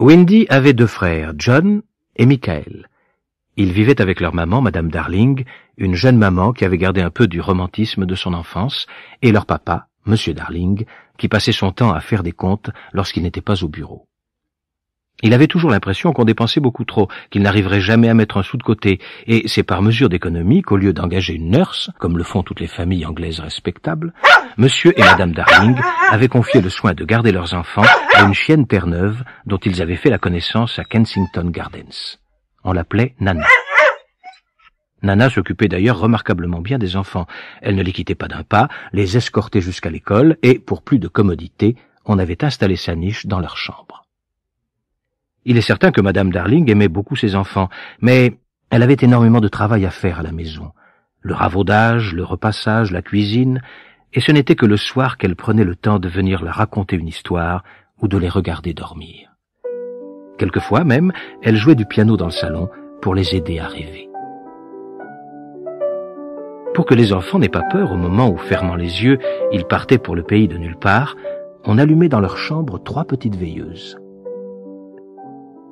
Wendy avait 2 frères, John et Michael. Ils vivaient avec leur maman, Madame Darling, une jeune maman qui avait gardé un peu du romantisme de son enfance, et leur papa, Monsieur Darling, qui passait son temps à faire des comptes lorsqu'il n'était pas au bureau. Il avait toujours l'impression qu'on dépensait beaucoup trop, qu'il n'arriverait jamais à mettre un sou de côté, et c'est par mesure d'économie qu'au lieu d'engager une nurse, comme le font toutes les familles anglaises respectables, Monsieur et Madame Darling avaient confié le soin de garder leurs enfants à une chienne Terre-Neuve dont ils avaient fait la connaissance à Kensington Gardens. On l'appelait Nana. Nana s'occupait d'ailleurs remarquablement bien des enfants. Elle ne les quittait pas d'un pas, les escortait jusqu'à l'école, et, pour plus de commodité, on avait installé sa niche dans leur chambre. Il est certain que Madame Darling aimait beaucoup ses enfants, mais elle avait énormément de travail à faire à la maison. Le ravaudage, le repassage, la cuisine, et ce n'était que le soir qu'elle prenait le temps de venir leur raconter une histoire ou de les regarder dormir. Quelquefois même, elle jouait du piano dans le salon pour les aider à rêver. Pour que les enfants n'aient pas peur au moment où, fermant les yeux, ils partaient pour le pays de nulle part, on allumait dans leur chambre 3 petites veilleuses.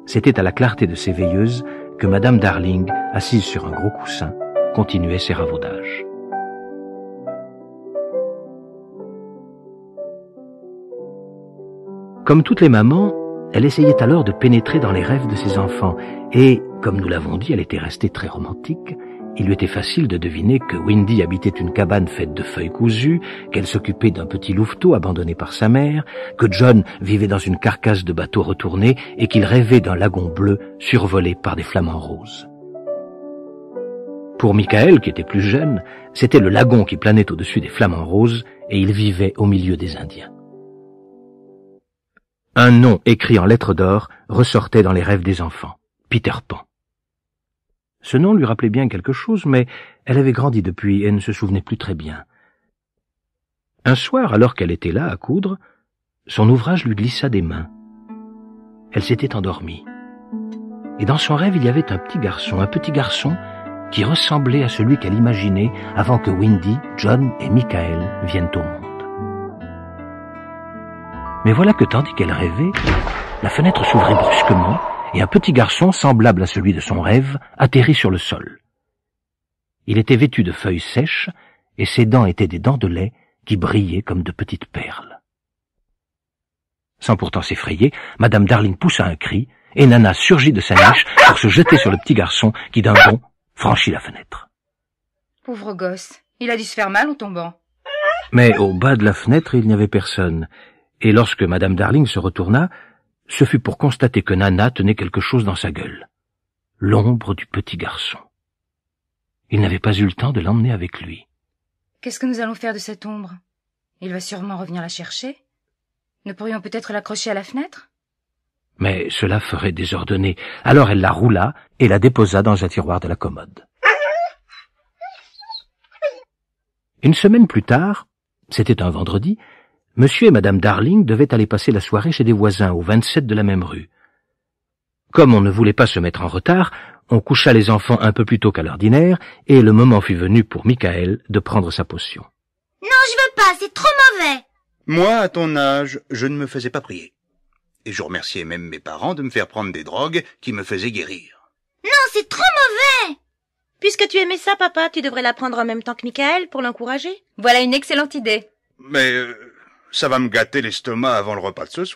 C'était à la clarté de ces veilleuses que Madame Darling, assise sur un gros coussin, continuait ses ravaudages. Comme toutes les mamans, elle essayait alors de pénétrer dans les rêves de ses enfants, et, comme nous l'avons dit, elle était restée très romantique. Il lui était facile de deviner que Wendy habitait une cabane faite de feuilles cousues, qu'elle s'occupait d'un petit louveteau abandonné par sa mère, que John vivait dans une carcasse de bateau retourné et qu'il rêvait d'un lagon bleu survolé par des flamants roses. Pour Michael, qui était plus jeune, c'était le lagon qui planait au-dessus des flamants roses et il vivait au milieu des Indiens. Un nom écrit en lettres d'or ressortait dans les rêves des enfants, Peter Pan. Ce nom lui rappelait bien quelque chose, mais elle avait grandi depuis et ne se souvenait plus très bien. Un soir, alors qu'elle était là à coudre, son ouvrage lui glissa des mains. Elle s'était endormie. Et dans son rêve, il y avait un petit garçon qui ressemblait à celui qu'elle imaginait avant que Wendy, John et Michael viennent au monde. Mais voilà que tandis qu'elle rêvait, la fenêtre s'ouvrit brusquement et un petit garçon, semblable à celui de son rêve, atterrit sur le sol. Il était vêtu de feuilles sèches et ses dents étaient des dents de lait qui brillaient comme de petites perles. Sans pourtant s'effrayer, Madame Darling poussa un cri et Nana surgit de sa niche pour se jeter sur le petit garçon qui d'un bond franchit la fenêtre. Pauvre gosse, il a dû se faire mal en tombant. Mais au bas de la fenêtre, il n'y avait personne. Et lorsque Madame Darling se retourna, ce fut pour constater que Nana tenait quelque chose dans sa gueule. L'ombre du petit garçon. Il n'avait pas eu le temps de l'emmener avec lui. Qu'est-ce que nous allons faire de cette ombre? Il va sûrement revenir la chercher. Ne pourrions peut-être l'accrocher à la fenêtre? Mais cela ferait désordonner. Alors elle la roula et la déposa dans un tiroir de la commode. Une semaine plus tard, c'était un vendredi, Monsieur et Madame Darling devaient aller passer la soirée chez des voisins au 27 de la même rue. Comme on ne voulait pas se mettre en retard, on coucha les enfants un peu plus tôt qu'à l'ordinaire, et le moment fut venu pour Michael de prendre sa potion. Non, je veux pas, c'est trop mauvais. Moi, à ton âge, je ne me faisais pas prier. Et je remerciais même mes parents de me faire prendre des drogues qui me faisaient guérir. Non, c'est trop mauvais. Puisque tu aimais ça, papa, tu devrais la prendre en même temps que Michael pour l'encourager. Voilà une excellente idée. Mais ça va me gâter l'estomac avant le repas de ce soir.